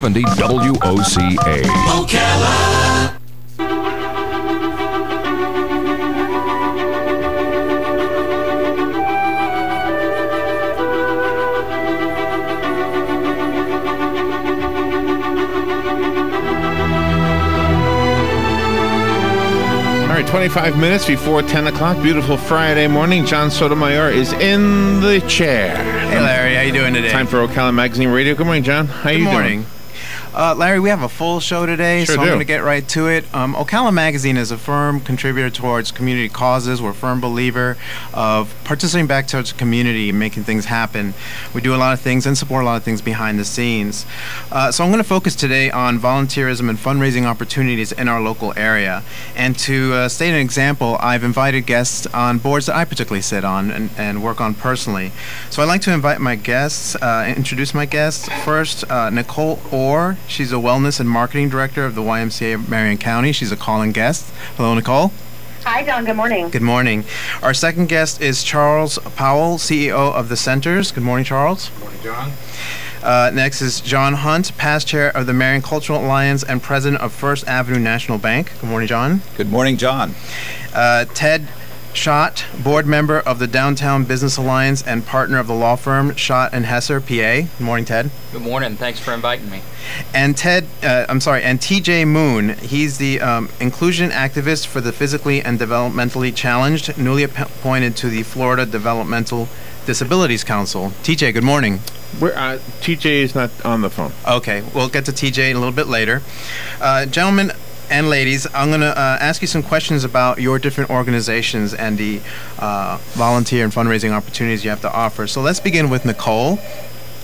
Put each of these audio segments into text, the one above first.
70 WOCA. Ocala. All right, 25 minutes before 10 o'clock. Beautiful Friday morning. John Sotomayor is in the chair. Hey, Larry. How you doing today? Time for Ocala Magazine Radio. Good morning, John. How you doing? Larry, we have a full show today, so I'm going to get right to it. Ocala Magazine is a firm contributor towards community causes. We're a firm believer of participating back towards the community and making things happen. We do a lot of things and support a lot of things behind the scenes. So I'm going to focus today on volunteerism and fundraising opportunities in our local area. And to state an example, I've invited guests on boards that I particularly sit on and work on personally. So I'd like to invite my guests, introduce my guests. First, Nicole Orr. She's a Wellness and Marketing Director of the YMCA of Marion County. She's a calling guest. Hello, Nicole. Hi, John. Good morning. Good morning. Our second guest is Charles Powell, CEO of the Centers. Good morning, Charles. Good morning, John. Next is John Hunt, past chair of the Marion Cultural Alliance and president of First Avenue National Bank. Good morning, John. Good morning, John. Ted Schott, board member of the Downtown Business Alliance and partner of the law firm Schott and Hesser, PA. Good morning, Ted. Good morning. Thanks for inviting me. And TJ Moon. He's the inclusion activist for the physically and developmentally challenged, newly appointed to the Florida Developmental Disabilities Council. TJ, good morning. TJ is not on the phone. Okay, we'll get to TJ a little bit later. Gentlemen and ladies, I'm going to ask you some questions about your different organizations and the volunteer and fundraising opportunities you have to offer. So let's begin with Nicole.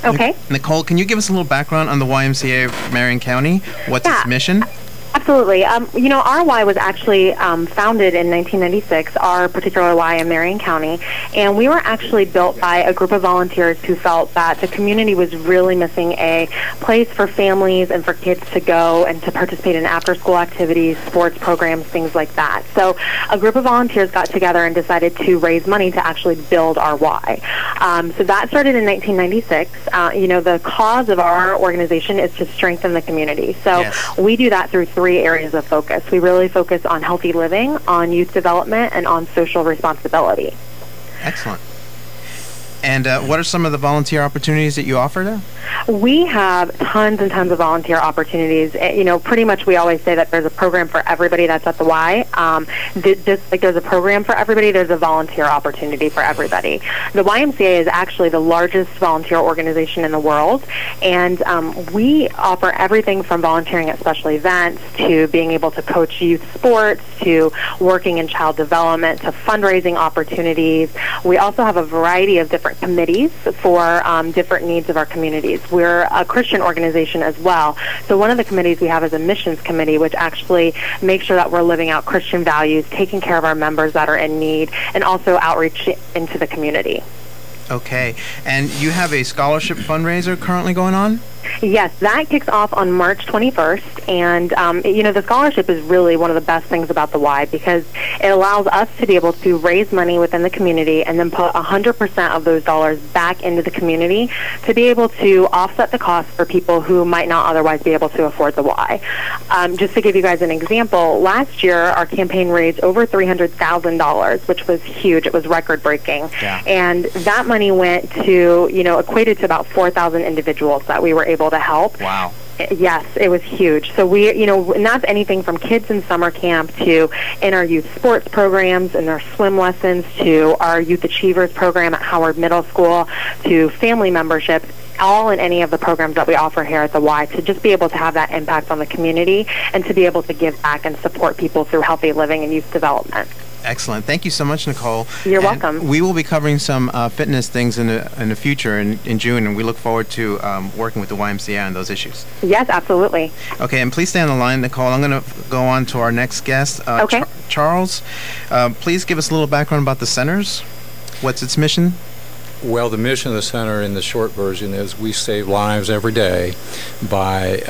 Okay. Nicole, can you give us a little background on the YMCA of Marion County? What's its mission? Absolutely. Our Y was actually founded in 1996, our particular Y in Marion County, and we were actually built by a group of volunteers who felt that the community was really missing a place for families and for kids to go and to participate in after-school activities, sports programs, things like that. So a group of volunteers got together and decided to raise money to actually build our Y. So that started in 1996. The cause of our organization is to strengthen the community. So we do that through three areas of focus. We really focus on healthy living, on youth development, and on social responsibility. Excellent. And what are some of the volunteer opportunities that you offer there? We have tons and tons of volunteer opportunities. Pretty much we always say that there's a program for everybody that's at the Y. Just like there's a program for everybody, there's a volunteer opportunity for everybody. The YMCA is actually the largest volunteer organization in the world, and we offer everything from volunteering at special events to being able to coach youth sports to working in child development to fundraising opportunities. We also have a variety of different committees for different needs of our communities. We're a Christian organization as well. So one of the committees we have is a missions committee, which actually makes sure that we're living out Christian values, taking care of our members that are in need, and also outreach into the community. Okay. And you have a scholarship fundraiser currently going on? Yes, that kicks off on March 21st, and the scholarship is really one of the best things about the Y because it allows us to be able to raise money within the community and then put 100% of those dollars back into the community to be able to offset the cost for people who might not otherwise be able to afford the Y. Just to give you guys an example, last year our campaign raised over $300,000, which was huge. It was record-breaking, and that money went to, equated to about 4,000 individuals that we were able to help. Wow. Yes, it was huge. So we, and that's anything from kids in summer camp to in our youth sports programs and our swim lessons to our Youth Achievers program at Howard Middle School to family memberships, all in any of the programs that we offer here at the Y, to just be able to have that impact on the community and to be able to give back and support people through healthy living and youth development. Excellent. Thank you so much, Nicole. You're welcome. We will be covering some fitness things in the future in June, and we look forward to working with the YMCA on those issues. Yes, absolutely. Okay, and please stay on the line, Nicole. I'm going to go on to our next guest. Okay. Charles, please give us a little background about the centers. What's its mission? Well, the mission of the center in the short version is we save lives every day by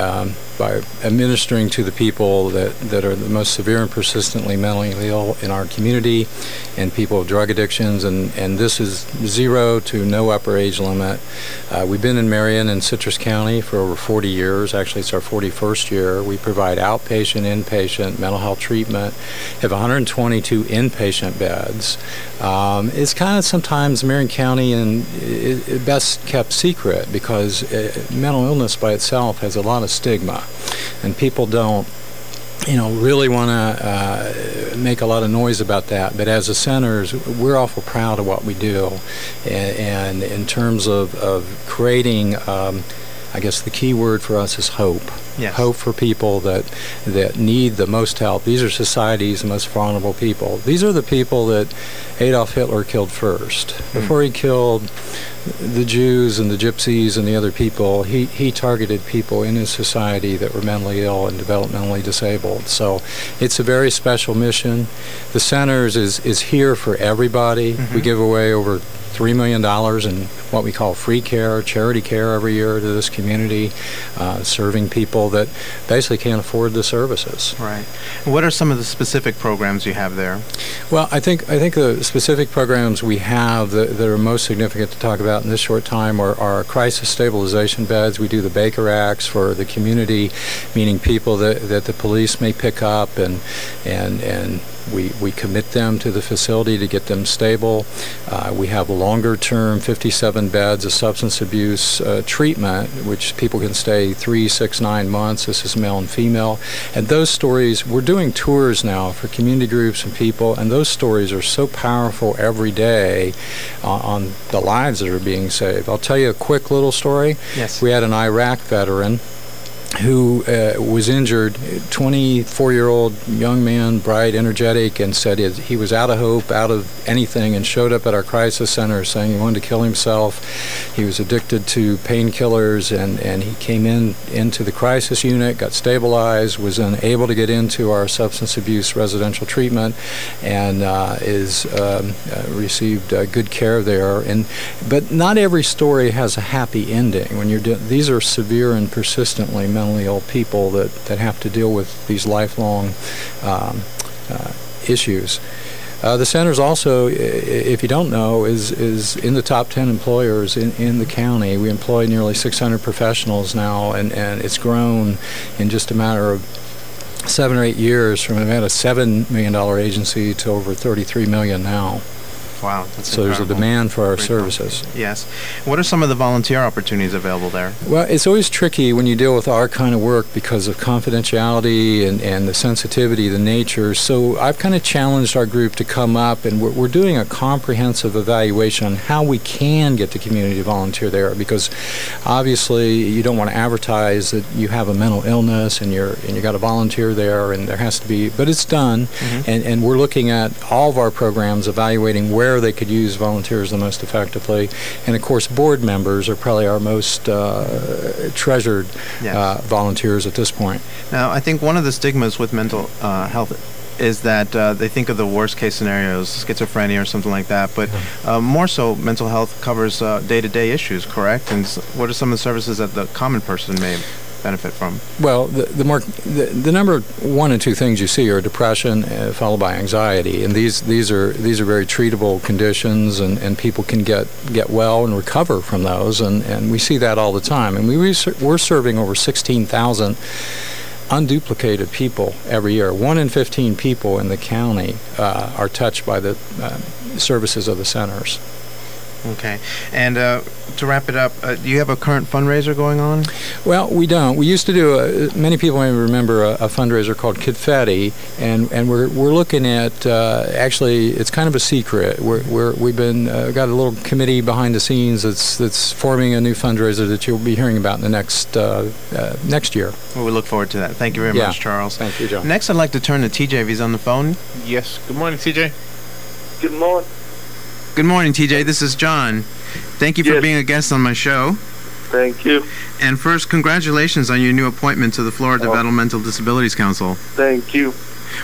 by administering to the people that are the most severe and persistently mentally ill in our community, and people with drug addictions, and this is 0 to no upper age limit. We've been in Marion and Citrus County for over 40 years. Actually, it's our 41st year. We provide outpatient, inpatient mental health treatment, have 122 inpatient beds. It's kind of sometimes Marion County and best kept secret because mental illness by itself has a lot of stigma, and people don't really want to make a lot of noise about that. But as a centers, we're awful proud of what we do, and in terms of creating, I guess the key word for us is hope. Yes. Hope for people that need the most help. These are society's most vulnerable people. These are the people that Adolf Hitler killed first. Before he killed the Jews and the Gypsies and the other people, he targeted people in his society that were mentally ill and developmentally disabled. So it's a very special mission. The centers is here for everybody. We give away over $3 million in what we call free care, charity care every year to this community, serving people that basically can't afford the services. Right. What are some of the specific programs you have there? Well, I think the specific programs we have that are most significant to talk about in this short time are crisis stabilization beds. We do the Baker Acts for the community, meaning people that the police may pick up, and we commit them to the facility to get them stable. We have longer-term 57 beds of substance abuse treatment, which people can stay 3, 6, 9 months. This is male and female. And those stories, we're doing tours now for community groups and people, and those stories are so powerful every day on the lives that are being saved. I'll tell you a quick little story. Yes. We had an Iraq veteran who was injured, 24-year-old young man, bright, energetic, and said he was out of hope, out of anything, and showed up at our crisis center saying he wanted to kill himself. He was addicted to painkillers, and he came into the crisis unit, got stabilized, was then able to get into our substance abuse residential treatment, and received good care there. But not every story has a happy ending. When these are severe and persistently mentally ill people that have to deal with these lifelong issues. The center's also, if you don't know, is in the top 10 employers in the county. We employ nearly 600 professionals now, and it's grown in just a matter of 7 or 8 years from about a $7 million agency to over $33 million now. Wow, that's so incredible. There's a demand for our services. Yes. What are some of the volunteer opportunities available there? Well, it's always tricky when you deal with our kind of work because of confidentiality and the sensitivity, the nature. So I've kind of challenged our group to come up, and we're doing a comprehensive evaluation on how we can get the community to volunteer there, because obviously you don't want to advertise that you have a mental illness and you got to volunteer there, and there has to be, but it's done. And we're looking at all of our programs, evaluating where they could use volunteers the most effectively. And of course, board members are probably our most treasured volunteers at this point. Now, I think one of the stigmas with mental health is that they think of the worst case scenarios, schizophrenia or something like that, but more so mental health covers day-to-day issues, correct? And what are some of the services that the common person may benefit from? Well, the number 1 and 2 things you see are depression followed by anxiety, and these are very treatable conditions, and people can get well and recover from those, and we see that all the time. And we're serving over 16,000 unduplicated people every year. 1 in 15 people in the county are touched by the services of the centers. Okay. And to wrap it up, do you have a current fundraiser going on? Well, we don't. We used to do many people may remember a fundraiser called Confetti, and we're looking at actually it's kind of a secret. We've been got a little committee behind the scenes that's forming a new fundraiser that you'll be hearing about in the next year. Well, we look forward to that. Thank you very much, Charles. Thank you, John. Next, I'd like to turn to TJ if he's on the phone. Yes. Good morning, TJ. Good morning. Good morning, TJ. This is John. Thank you for being a guest on my show. Thank you. And first, congratulations on your new appointment to the Florida Developmental Disabilities Council. Thank you.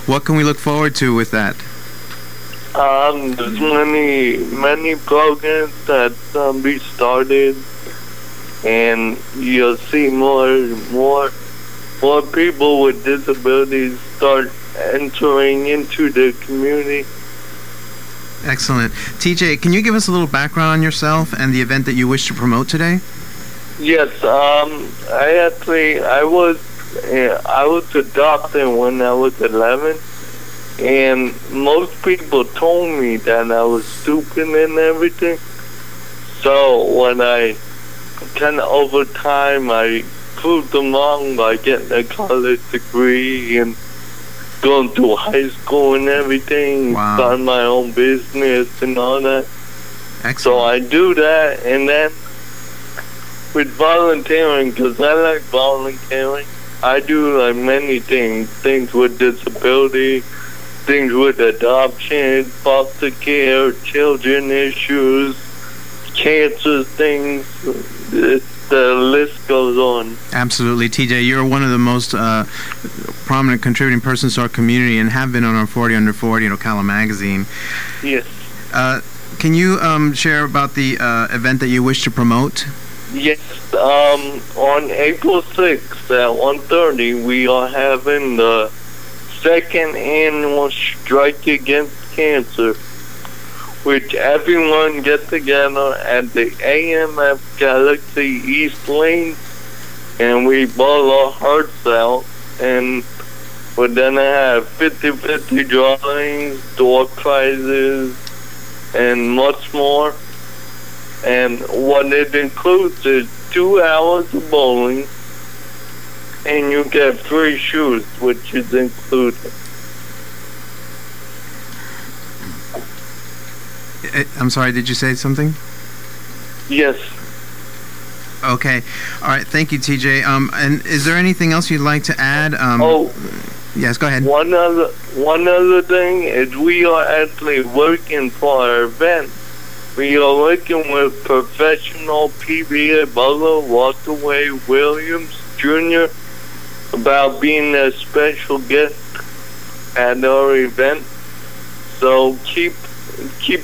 What can we look forward to with that? There's many programs that be started, and you'll see more more people with disabilities start entering into the community. Excellent. TJ, can you give us a little background on yourself and the event that you wish to promote today? Yes, I was adopted when I was 11, and most people told me that I was stupid and everything. So when I kind of over time, I proved them wrong by getting a college degree and going to high school and everything, wow. Starting my own business and all that. Excellent. So I do that, and then with volunteering, because I like volunteering, I do like many things with disability, things with adoption, foster care, children issues, cancer things. The list goes on. Absolutely. TJ, you're one of the most prominent contributing persons to our community and have been on our 40 Under 40 in Ocala magazine. Yes. Can you share about the event that you wish to promote? Yes. On April 6th at 1:30, we are having the second annual Strike Against Cancer, which everyone gets together at the AMF Galaxy East Lane, and we ball our hearts out, and we're gonna have 50-50 drawings, door prizes, and much more. And what it includes is 2 hours of bowling, and you get free shoes, which is included. I'm sorry, did you say something? Yes. Okay. All right. Thank you, TJ. And is there anything else you'd like to add? Yes, go ahead. One other thing is we are actually working for our event. We are working with professional PBA bowler Walter Williams Jr. about being a special guest at our event. So keep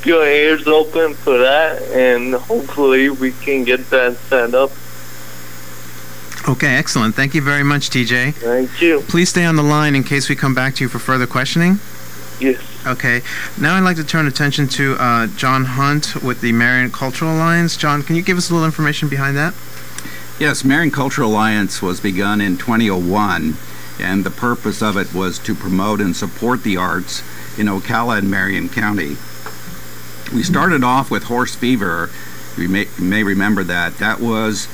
your ears open for that, and hopefully we can get that set up. Okay, excellent. Thank you very much, TJ. Thank you. Please stay on the line in case we come back to you for further questioning. Yes. Okay. Now I'd like to turn attention to John Hunt with the Marion Cultural Alliance. John, can you give us a little information behind that? Yes, Marion Cultural Alliance was begun in 2001, and the purpose of it was to promote and support the arts in Ocala and Marion County. We started off with horse fever. You may remember that. That was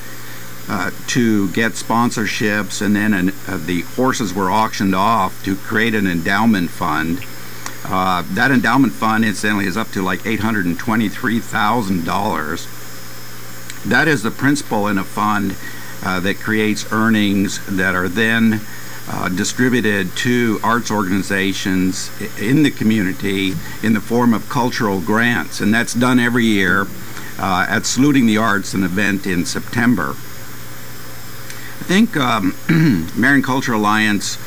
to get sponsorships, and then the horses were auctioned off to create an endowment fund. That endowment fund, incidentally, is up to like $823,000. That is the principal in a fund that creates earnings that are then distributed to arts organizations in the community in the form of cultural grants, and that's done every year at Saluting the Arts, an event in September. I think Marion Cultural Alliance,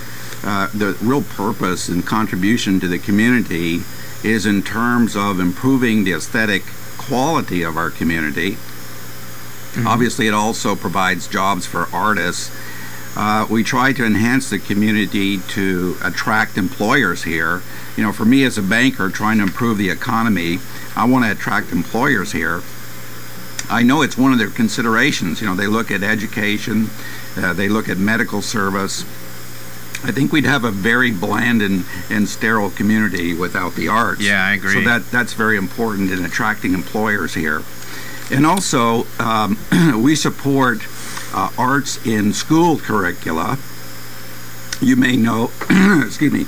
the real purpose and contribution to the community is in terms of improving the aesthetic quality of our community. Mm-hmm. Obviously, it also provides jobs for artists. We try to enhance the community to attract employers here. You know, for me as a banker trying to improve the economy, I want to attract employers here. I know it's one of their considerations. You know, they look at education, they look at medical service. I think we'd have a very bland and sterile community without the arts. Yeah, I agree. So that's very important in attracting employers here. And also, we support arts in school curricula. You may know, excuse me,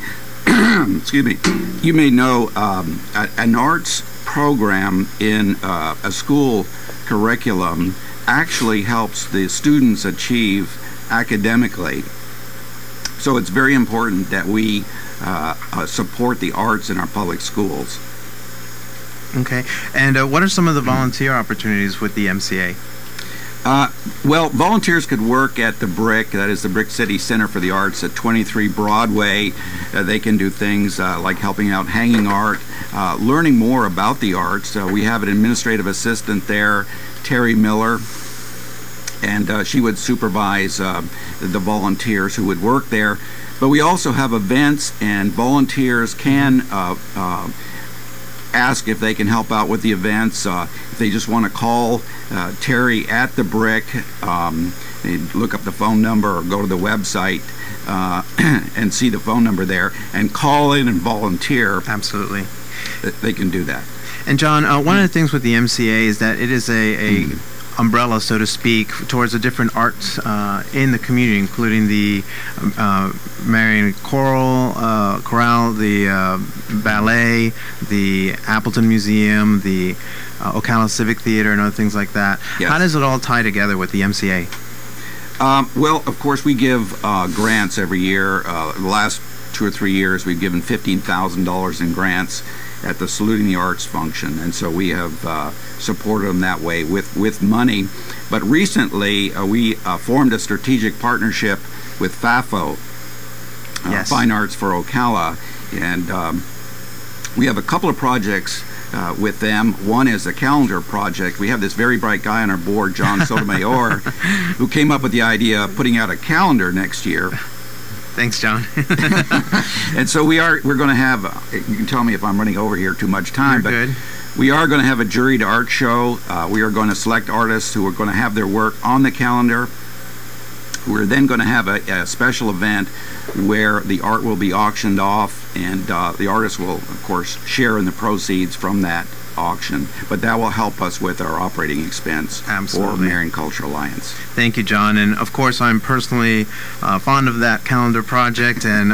you may know an arts program in a school curriculum actually helps the students achieve academically. So it's very important that we support the arts in our public schools. Okay. And what are some of the volunteer opportunities with the MCA? Well, volunteers could work at the BRIC, that is the Brick City Center for the Arts at 23 Broadway. They can do things like helping out hanging art, learning more about the arts. We have an administrative assistant there, Terry Miller. and she would supervise the volunteers who would work there. But we also have events, and volunteers can ask if they can help out with the events. If they just want to call Terry at the Brick, look up the phone number or go to the website and see the phone number there and call in and volunteer. Absolutely. They can do that. And John, one of the things with the MCA is that it is a umbrella, so to speak, towards the different arts in the community, including the Marian Chorale, the ballet, the Appleton Museum, the Ocala Civic Theater, and other things like that. Yes. How does it all tie together with the MCA? Well, of course, we give grants every year. The last 2 or 3 years, we've given $15,000 in grants at the Saluting the Arts function, and so we have supported them that way with money. But recently, we formed a strategic partnership with FAFO, Yes. Fine Arts for Ocala, and we have a couple of projects with them. One is a calendar project. We have this very bright guy on our board, John Sotomayor, who came up with the idea of putting out a calendar next year. Thanks, John. And so we're going to have, you can tell me if I'm running over here too much time, You're but good. we are going to have a juried art show. We are going to select artists who are going to have their work on the calendar. We're then going to have a special event where the art will be auctioned off, and the artists will, of course, share in the proceeds from that auction. But that will help us with our operating expense for Marian Cultural Alliance. Thank you, John. And of course, I'm personally fond of that calendar project, and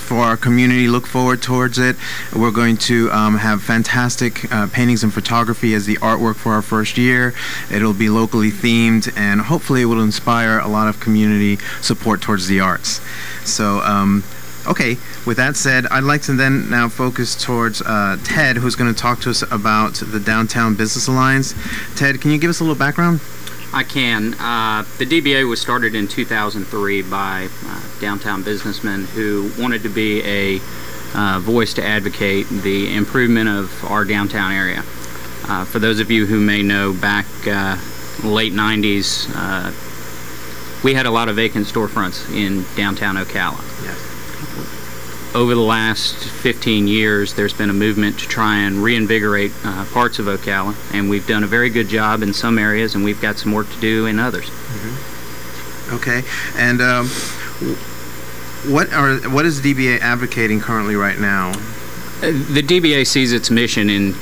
for our community, look forward towards it. We're going to have fantastic paintings and photography as the artwork for our first year. It'll be locally themed, and hopefully it will inspire a lot of community support towards the arts. So, okay, with that said, I'd like to then now focus towards Ted, who's going to talk to us about the Downtown Business Alliance. Ted, can you give us a little background? I can. The DBA was started in 2003 by downtown businessmen who wanted to be a voice to advocate the improvement of our downtown area. For those of you who may know, back late 90s, we had a lot of vacant storefronts in downtown Ocala. Yes. Over the last 15 years, there's been a movement to try and reinvigorate parts of Ocala, and we've done a very good job in some areas, and we've got some work to do in others. Mm-hmm. Okay, and what is DBA advocating currently right now? The DBA sees its mission in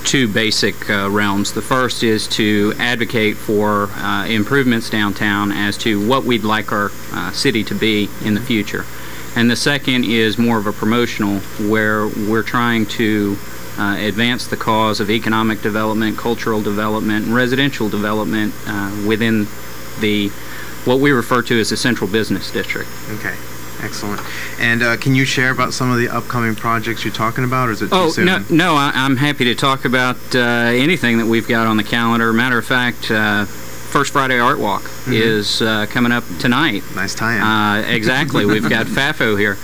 two basic realms. The first is to advocate for improvements downtown as to what we'd like our city to be in the future. And the second is more of a promotional, where we're trying to advance the cause of economic development, cultural development, and residential development within what we refer to as the central business district. Okay, excellent. And can you share about some of the upcoming projects you're talking about, or is it too soon? No, I'm happy to talk about anything that we've got on the calendar. Matter of fact, First Friday Art Walk is coming up tonight. Nice tie-in. Exactly. We've got FAFO here.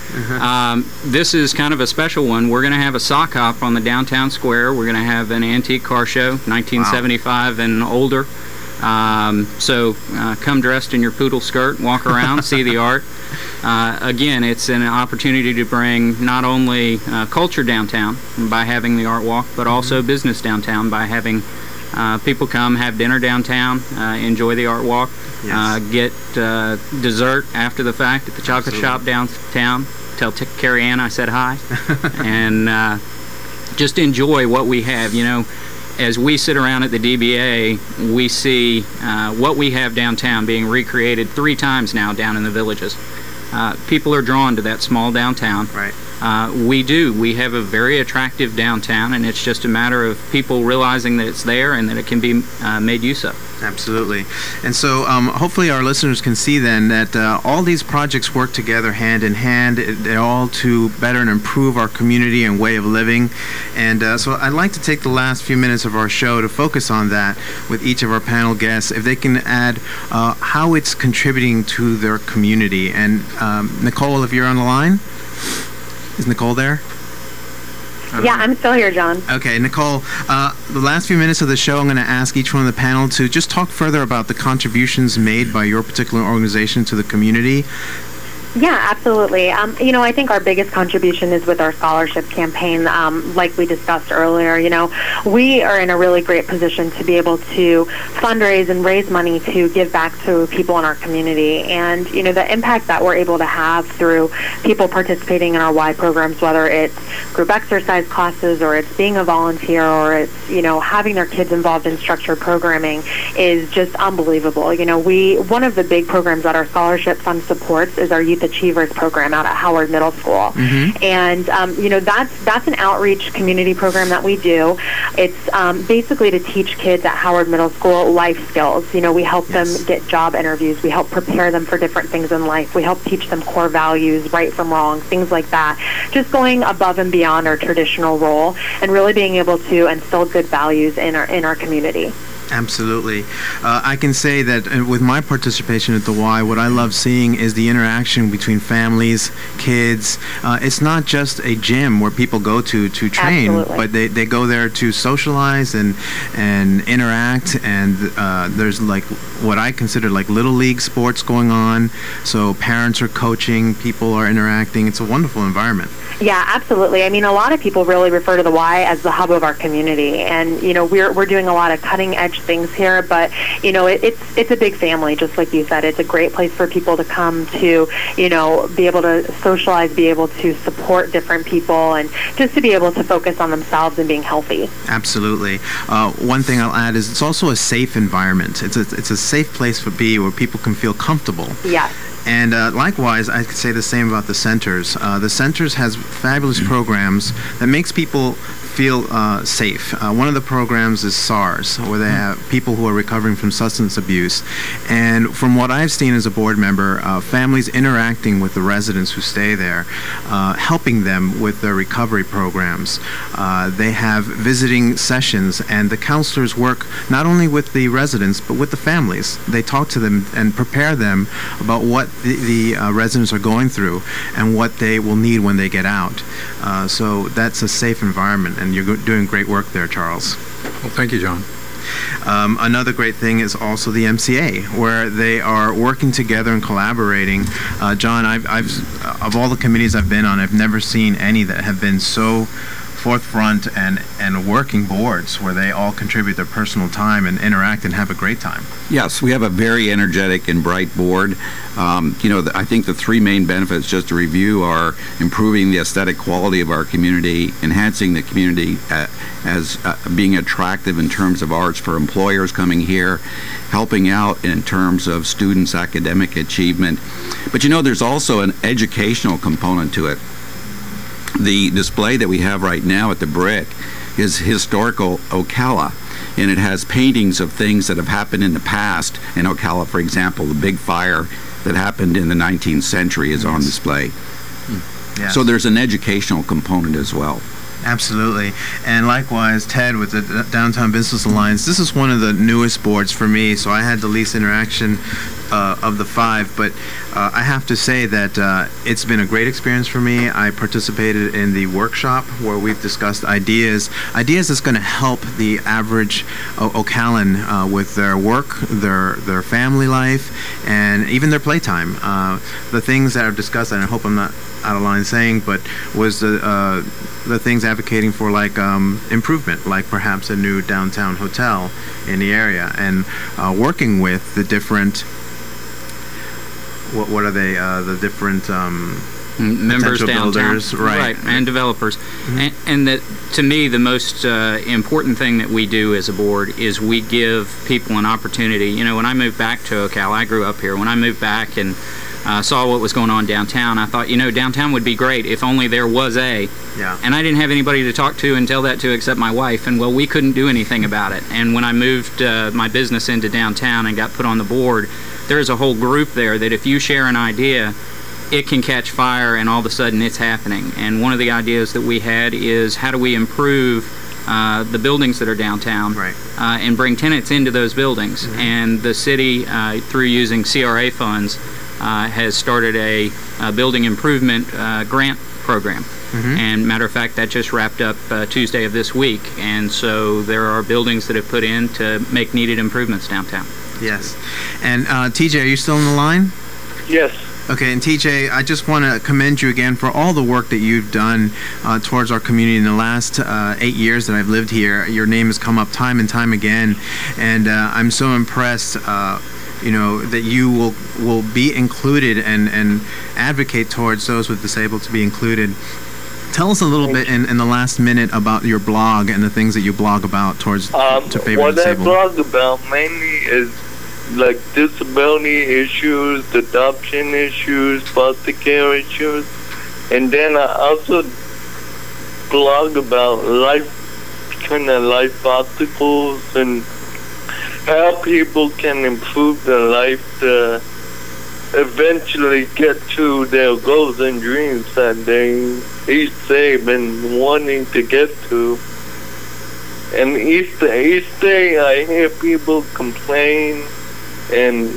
This is kind of a special one. We're going to have a sock hop on the downtown square. We're going to have an antique car show, 1975 and older. So come dressed in your poodle skirt, walk around, see the art. Again, it's an opportunity to bring not only culture downtown by having the art walk, but also business downtown by having people come, have dinner downtown, enjoy the art walk, get dessert after the fact at the chocolate shop downtown. Tell Carrie Ann I said hi, and just enjoy what we have. You know, as we sit around at the DBA, we see what we have downtown being recreated 3 times now down in the villages. People are drawn to that small downtown. Right. We have a very attractive downtown, and it's just a matter of people realizing that it's there and that it can be made use of. Absolutely. And so hopefully our listeners can see then that all these projects work together hand in hand. They're all to better and improve our community and way of living. And so I'd like to take the last few minutes of our show to focus on that with each of our panel guests, if they can add how it's contributing to their community. And Nicole, if you're on the line. Is Nicole there? Yeah, I'm still here, John. Okay, Nicole, the last few minutes of the show, I'm going to ask each one of the panel to just talk further about the contributions made by your particular organization to the community. Yeah, absolutely. I think our biggest contribution is with our scholarship campaign. Like we discussed earlier, we are in a really great position to be able to fundraise and raise money to give back to people in our community. And, the impact that we're able to have through people participating in our Y programs, whether it's group exercise classes or it's being a volunteer or it's, having their kids involved in structured programming is just unbelievable. One of the big programs that our scholarship fund supports is our Youth Achievers program out at Howard Middle School. Mm-hmm. And, that's an outreach community program that we do. It's basically to teach kids at Howard Middle School life skills. We help them get job interviews. We help prepare them for different things in life. We help teach them core values, right from wrong, things like that. Just going above and beyond our traditional role and really being able to instill good values in our community. Absolutely. I can say that with my participation at the Y, what I love seeing is the interaction between families, kids. It's not just a gym where people go to train, Absolutely. but they go there to socialize and interact, and there's like what I consider like little league sports going on. So parents are coaching, people are interacting. It's a wonderful environment. Yeah, absolutely. I mean, a lot of people really refer to the Y as the hub of our community, and we're doing a lot of cutting edge things here, but it's a big family, just like you said. It's a great place for people to come to, be able to socialize, be able to support different people, and just to be able to focus on themselves and being healthy. Absolutely. One thing I'll add is it's also a safe environment. It's a safe place to be where people can feel comfortable. Yes. And likewise, I could say the same about the centers. The centers has fabulous programs that makes people feel safe. One of the programs is SARS, where they have people who are recovering from substance abuse. And from what I've seen as a board member, families interacting with the residents who stay there, helping them with their recovery programs. They have visiting sessions, and the counselors work not only with the residents, but with the families. They talk to them and prepare them about what the residents are going through and what they will need when they get out. So that's a safe environment, and you're doing great work there, Charles. Well, thank you, John. Another great thing is also the MCA, where they are working together and collaborating. John, I've of all the committees I've been on, I've never seen any that have been so forthfront and working boards where they all contribute their personal time and interact and have a great time. Yes, we have a very energetic and bright board. I think the three main benefits, just to review, are improving the aesthetic quality of our community, enhancing the community as being attractive in terms of arts for employers coming here, helping out in terms of students' academic achievement. But there's also an educational component to it. The display that we have right now at the Brick is historical Ocala, and it has paintings of things that have happened in the past in Ocala. For example, the big fire that happened in the 19th century is on display. Yes. So there's an educational component as well. Absolutely. And likewise, Ted, with the Downtown Business Alliance, this is one of the newest boards for me, so I had the least interaction of the five, but I have to say that it's been a great experience for me. I participated in the workshop where we've discussed ideas that's going to help the average Ocalan with their work, their family life, and even their playtime. The things that I've discussed, and I hope I'm not out of line saying, but was the things advocating for like improvement, like perhaps a new downtown hotel in the area, and working with the different what are they? The different members downtown, builders, right, and developers. Mm-hmm. And that, to me, the most important thing that we do as a board is we give people an opportunity. When I moved back to Ocala, I grew up here. When I moved back and saw what was going on downtown, I thought, downtown would be great if only there was a. Yeah. And I didn't have anybody to talk to and tell that to except my wife, and we couldn't do anything about it. And when I moved my business into downtown and got put on the board, there's a whole group there that if you share an idea, it can catch fire, and all of a sudden it's happening. And one of the ideas that we had is how do we improve the buildings that are downtown, right, and bring tenants into those buildings. Mm-hmm. And the city, through using CRA funds, has started a building improvement grant program. And matter of fact, that just wrapped up Tuesday of this week, and so there are buildings that have put in to make needed improvements downtown. Yes. And TJ, are you still on the line? Yes. Okay, and TJ, I just want to commend you again for all the work that you've done towards our community in the last 8 years that I've lived here. Your name has come up time and time again, and I'm so impressed that you will be included and advocate towards those with disabled to be included. Tell us a little bit in the last minute about your blog and the things that you blog about towards to favor disabled. What I blog about mainly is like disability issues, adoption issues, foster care issues, and then I also blog about life obstacles and how people can improve their life to eventually get to their goals and dreams that they each say been wanting to get to. And each day I hear people complain and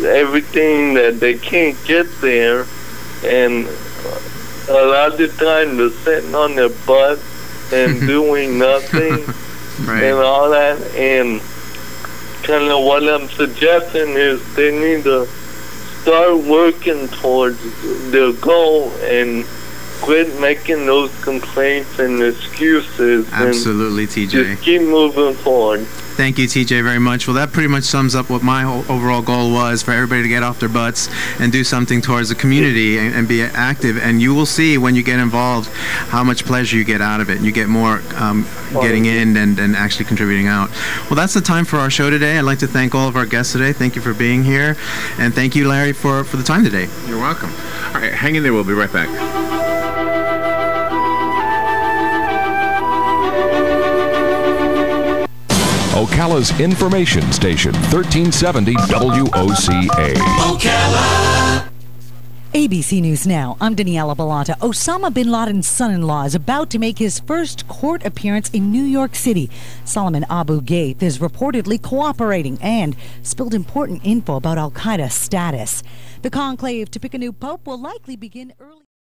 everything that they can't get there, and a lot of the time they're sitting on their butt and doing nothing and all that. And kind of what I'm suggesting is they need to start working towards their goal and quit making those complaints and excuses. Absolutely, and TJ. Just keep moving forward. Thank you, TJ, very much. Well, that pretty much sums up what my overall goal was, for everybody to get off their butts and do something towards the community and be active. And you will see when you get involved how much pleasure you get out of it. You get more getting in and actually contributing out. Well, that's the time for our show today. I'd like to thank all of our guests today. Thank you for being here. And thank you, Larry, for the time today. You're welcome. All right, hang in there. We'll be right back. Ocala's information station, 1370 WOCA. Ocala. ABC News Now, I'm Daniela Belanta. Osama bin Laden's son-in-law is about to make his first court appearance in New York City. Solomon Abu Ghaith is reportedly cooperating and spilled important info about al-Qaeda's status. The conclave to pick a new pope will likely begin early.